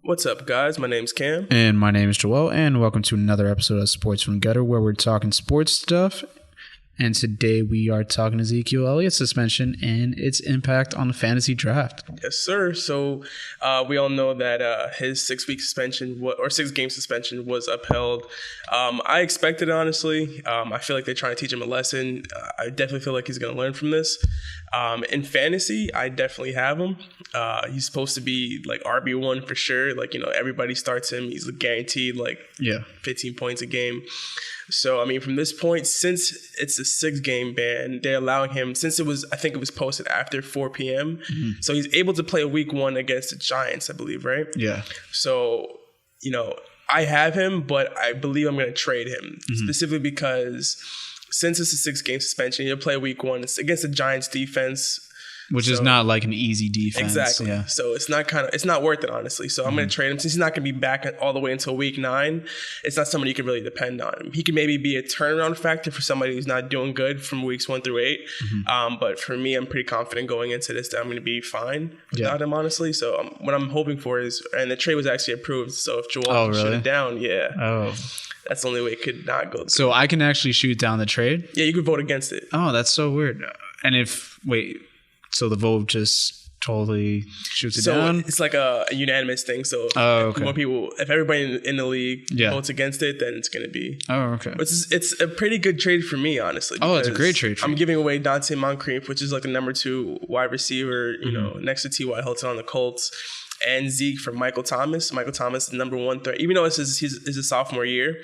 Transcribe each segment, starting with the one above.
What's up, guys? My name's Cam. And my name is Joel, and welcome to another episode of Sports from Gutter, where we're talking sports stuff. And today we are talking Ezekiel Elliott suspension and its impact on the fantasy draft. Yes, sir. So we all know that his 6-week suspension or 6-game suspension was upheld. I expected it, honestly. I feel like they're trying to teach him a lesson. I definitely feel like he's going to learn from this. In fantasy, I definitely have him. He's supposed to be like RB1 for sure. Like, everybody starts him. He's guaranteed 15 points a game. So, from this point, since it's a 6-game ban, they're allowing him, I think it was posted after 4 p.m. Mm-hmm. So he's able to play week 1 against the Giants, I believe, right? Yeah. So, I have him, but I believe I'm going to trade him specifically because since it's a 6-game suspension, he'll play week 1. It's against the Giants defense. Which is not like an easy defense. Exactly. Yeah. So it's not worth it, honestly. So I'm going to trade him since he's not going to be back all the way until week 9. It's not somebody you can really depend on. He can maybe be a turnaround factor for somebody who's not doing good from weeks 1 through 8. Mm-hmm. But for me, I'm pretty confident going into this that I'm going to be fine without him, honestly. So what I'm hoping for is, and the trade was actually approved. So if Joel can shoot it down, that's the only way it could not go. So I can actually shoot down the trade? Yeah, you could vote against it. Oh, that's so weird. And so the vote just totally shoots it down? So it's like a unanimous thing. So if everybody in the league votes against it, then it's going to be. Oh, okay. It's a pretty good trade for me, honestly. Oh, it's a great trade for I'm giving away Dante Moncrief, which is like the number 2 wide receiver, next to T.Y. Hilton on the Colts. And Zeke for Michael Thomas. Michael Thomas, the number 1 threat. Even though it's his sophomore year,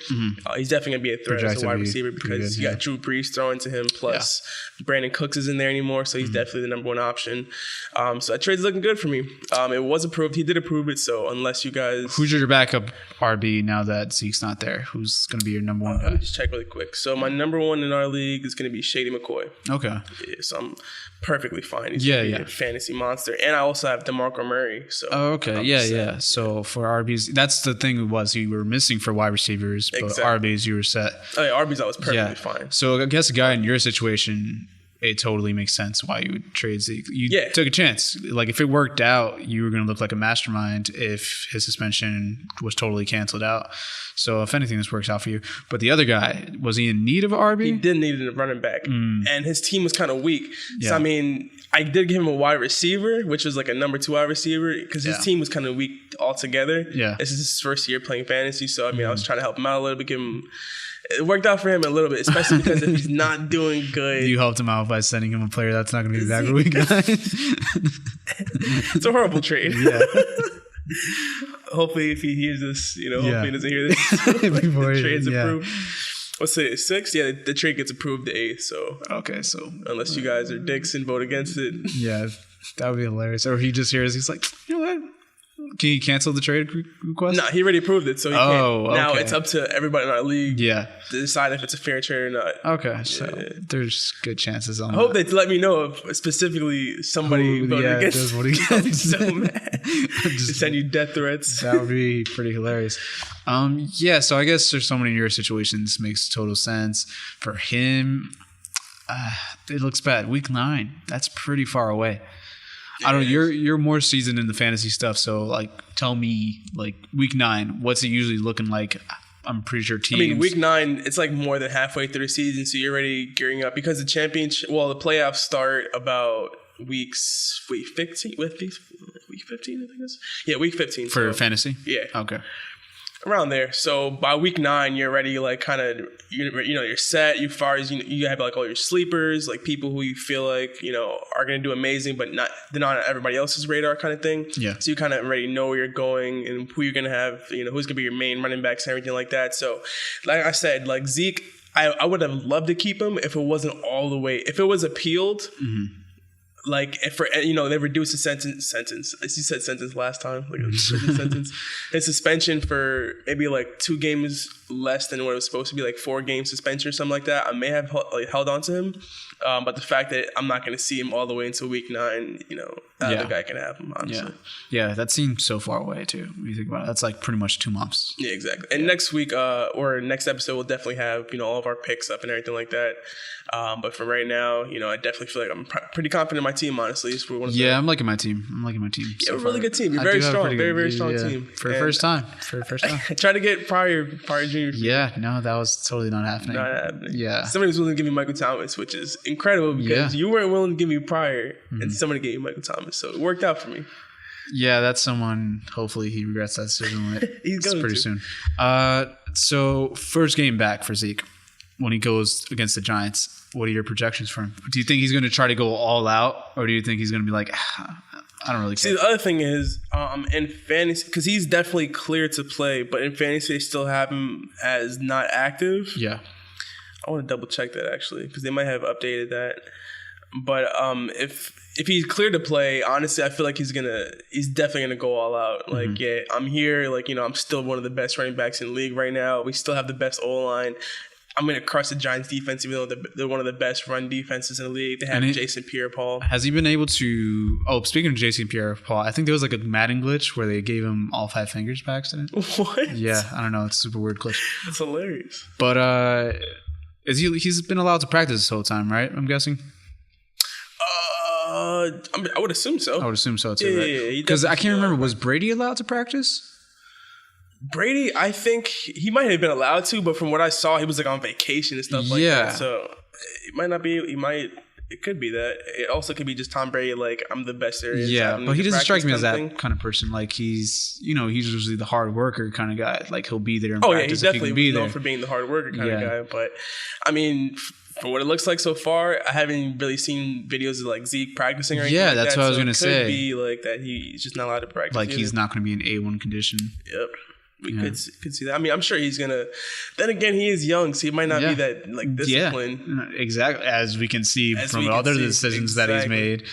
he's definitely going to be a threat as a wide receiver because you got Drew Brees throwing to him. Plus, Brandon Cooks isn't there anymore, so he's definitely the number 1 option. So that trade's looking good for me. It was approved. He did approve it, so unless you guys... Who's your backup RB now that Zeke's not there? Who's going to be your number 1 guy? Just check really quick. So my number 1 in our league is going to be Shady McCoy. Okay. Yeah, so I'm perfectly fine. He's going to be a fantasy monster. And I also have DeMarco Murray. So okay. Yeah. So for RBs, that's the thing you were missing for wide receivers, but RBs you were set. Oh, yeah, RBs I was perfectly fine. So I guess a guy in your situation, it totally makes sense why you would trade Zeke. You took a chance. Like if it worked out, you were going to look like a mastermind if his suspension was totally canceled out. So if anything, this works out for you. But the other guy, was he in need of an RB? He did need a running back. And his team was kind of weak. Yeah. So I did give him a wide receiver, which was like a number 2 wide receiver because his team was kind of weak altogether. Yeah. This is his first year playing fantasy. So, I was trying to help him out a little bit, it worked out for him a little bit, especially because if he's not doing good. You helped him out by sending him a player that's not going to be back week 9. It's a horrible trade. Yeah. Hopefully, if he hears this, hopefully he doesn't hear this. Before the trade's approved. Let's say 6. Yeah, the trade gets approved the 8th. So unless you guys are dicks and vote against it, that would be hilarious. Or if he just hears, he's like, you know what? Can you cancel the trade request? No, he already approved it, so he can't. Now it's up to everybody in our league to decide if it's a fair trade or not. Okay, so there's good chances on that. I hope they let me know if specifically somebody voted against. I'll be so mad. Just send you death threats. That would be pretty hilarious. So I guess there's someone in your situation. This makes total sense. For him, it looks bad. Week 9, that's pretty far away. I don't know. You're more seasoned in the fantasy stuff, so tell me week 9, what's it usually looking like? I'm pretty sure teams. Week 9, it's more than halfway through the season, so you're already gearing up because the playoffs start about week 15. Week 15, I think it is. Yeah, week 15 for fantasy. Yeah. Okay. Around there. So by week 9, you're already you're set. You have all your sleepers, people who you feel are going to do amazing, but they're not on everybody else's radar kind of thing. Yeah. So you kind of already know where you're going and who you're going to have, who's going to be your main running backs and everything like that. So like I said, Zeke, I would have loved to keep him if it wasn't all the way, if it was appealed. Mm-hmm. If they reduced the sentence. You said sentence last time, sentence. His suspension for maybe 2 games less than what it was supposed to be, like 4-game suspension or something like that, I may have held on to him. But the fact that I'm not going to see him all the way until week 9, that other guy can have him, honestly. Yeah, that seems so far away, too, when you think about it. That's like pretty much 2 months. Yeah, exactly. And next week, or next episode, we'll definitely have, all of our picks up and everything like that. But for right now, I definitely feel like I'm pretty confident in my team, honestly. I'm liking my team. Yeah, we're a really good team. You're very strong. Very, very strong team. For the first time. I tried to get prior junior. Yeah, no, that was totally not happening. Yeah. Somebody was willing to give me Michael Thomas, which is incredible because you weren't willing to give me prior, and somebody gave you Michael Thomas. So it worked out for me. Yeah, that's someone, hopefully he regrets that decision pretty soon. So first game back for Zeke when he goes against the Giants. What are your projections for him? Do you think he's going to try to go all out, or do you think he's going to be like, I don't really care? See, the other thing is, in fantasy, because he's definitely clear to play, but in fantasy they still have him as not active. Yeah. I want to double check that actually, because they might have updated that. But if he's clear to play, honestly, I feel like he's definitely gonna go all out. Like, I'm here. Like, I'm still one of the best running backs in the league right now. We still have the best O-line. I'm going to crush the Giants defense, even though they're one of the best run defenses in the league. They have Jason Pierre-Paul. Has he been able to... Oh, speaking of Jason Pierre-Paul, I think there was like a Madden glitch where they gave him all 5 fingers by accident. What? Yeah, I don't know. It's a super weird glitch. That's hilarious. But he's been allowed to practice this whole time, right? I'm guessing? I would assume so. I would assume so, too, right? Because I can't remember. Was Brady allowed to practice? Brady, I think he might have been allowed to, but from what I saw, he was like on vacation and stuff like that. So it might not be. It could be that. It also could be just Tom Brady. Like, I'm the best there is. Yeah, but he doesn't strike me as that kind of person. Like, he's usually the hard worker kind of guy. Like, he'll be there. He's definitely known for being the hard worker kind of guy. But I mean, from what it looks like so far, I haven't really seen videos of like Zeke practicing or anything. Yeah, that's what I was gonna say. It could be like that. He's just not allowed to practice. Like, he's not going to be in A1 condition. Yep. We could see that. I mean, I'm sure he's gonna. Then again, he is young, so he might not be that like disciplined. Yeah, exactly. As we can see from other decisions that he's made,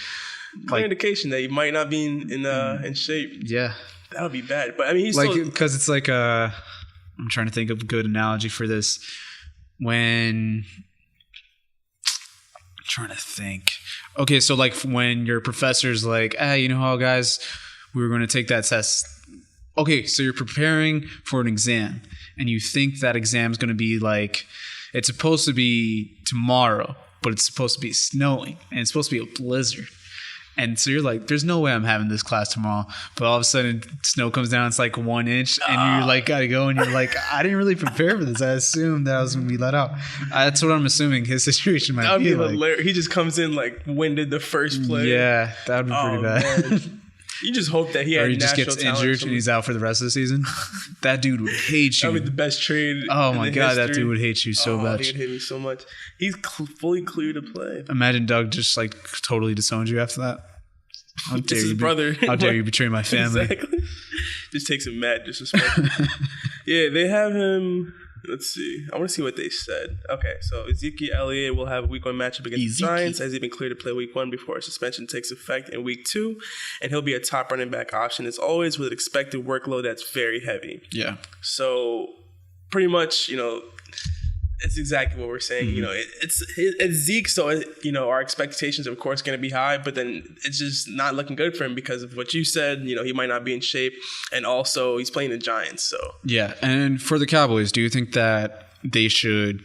clear indication that he might not be in shape. Yeah, that would be bad. But I mean, he's like, because it's like I'm trying to think of a good analogy for this. I'm trying to think. Okay, so like when your professor's like, you know how guys, we were going to take that test. Okay, so you're preparing for an exam, and you think that exam is going to be like, it's supposed to be tomorrow, but it's supposed to be snowing, and it's supposed to be a blizzard. And so you're like, there's no way I'm having this class tomorrow. But all of a sudden, snow comes down, it's like 1 inch, and you're like, gotta go, and you're like, I didn't really prepare for this. I assumed that I was going to be let out. That's what I'm assuming his situation might be like. Hilarious. He just comes in like winded the first play. Yeah, that would be pretty bad. Man. You just hope that he had natural talent. Or he just gets injured and he's out for the rest of the season. That dude would hate you. That would be the best trade. Oh my God, that dude would hate you so much. He would hate me so much. He's fully clear to play. Imagine Doug just like totally disowned you after that. How dare his brother. How dare you betray my family? Exactly. Just takes him mad disrespect. Yeah, they have him. Let's see. I want to see what they said. Okay, so Ezekiel Elliott will have a week 1 matchup against the Giants, as he's been cleared to play week 1 before suspension takes effect in week 2, and he'll be a top running back option as always with an expected workload that's very heavy. Yeah. So pretty much, it's exactly what we're saying. It's Zeke, so our expectations, of course, going to be high, but then it's just not looking good for him because of what you said. He might not be in shape, and also he's playing the Giants. So yeah, and for the Cowboys, do you think that they should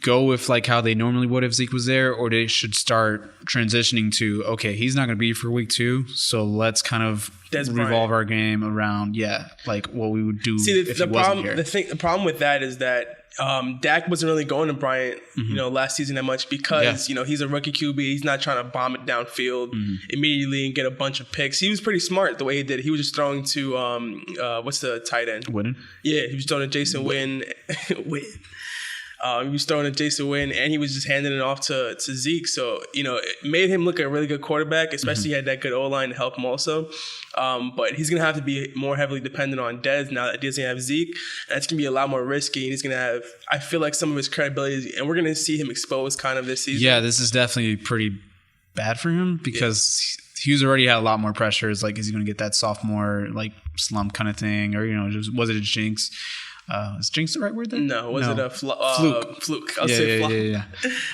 go with like how they normally would if Zeke was there, or they should start transitioning to he's not going to be for week 2, so let's kind of revolve our game around like what we would do if he wasn't here. The problem with that is that Dak wasn't really going to Bryant, last season that much because, he's a rookie QB. He's not trying to bomb it downfield immediately and get a bunch of picks. He was pretty smart the way he did it. He was just throwing to, what's the tight end? Witten? Yeah, he was throwing to Jason Witten. He was throwing to Jason Witten, and he was just handing it off to Zeke. So, it made him look like a really good quarterback, especially he had that good O-line to help him also. But he's going to have to be more heavily dependent on Dez now that he doesn't have Zeke. And that's going to be a lot more risky. And he's going to have, I feel like, some of his credibility. And we're going to see him exposed kind of this season. Yeah, this is definitely pretty bad for him because Hughes already had a lot more pressures. Like, is he going to get that sophomore, like, slump kind of thing? Or, was it a jinx? Is jinx the right word there? No, was it a fluke? Fluke. I'll say fluke. Yeah.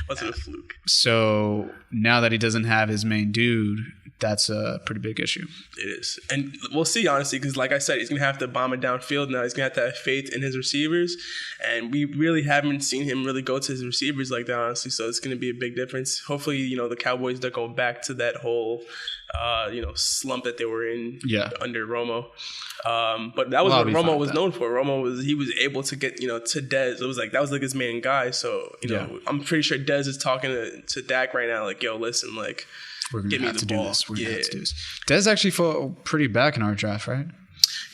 Was it a fluke? So now that he doesn't have his main dude, that's a pretty big issue. It is. And we'll see, honestly, because like I said, he's going to have to bomb it downfield now. He's going to have faith in his receivers. And we really haven't seen him really go to his receivers like that, honestly. So it's going to be a big difference. Hopefully, the Cowboys don't go back to that whole, slump that they were in under Romo. But that was what Romo was known for. He was able to get, to Dez. It was that was his main guy. So, I'm pretty sure Dez is talking to Dak right now, like, yo, listen, like, we're going to have to do this. We're going to have to do this. Dez actually fell pretty back in our draft, right?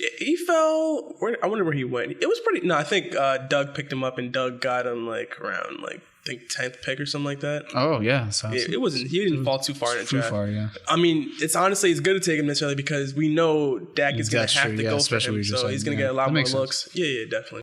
Yeah, he fell. I wonder where he went. It was pretty. No, I think Doug picked him up, and Doug got him around I think 10th pick or something like that. Oh yeah, it wasn't. He didn't fall too far in the draft. Too far, yeah. I mean, it's good to take him necessarily because we know Dak is going to have to go for him, so he's going to get a lot more looks. Yeah, definitely.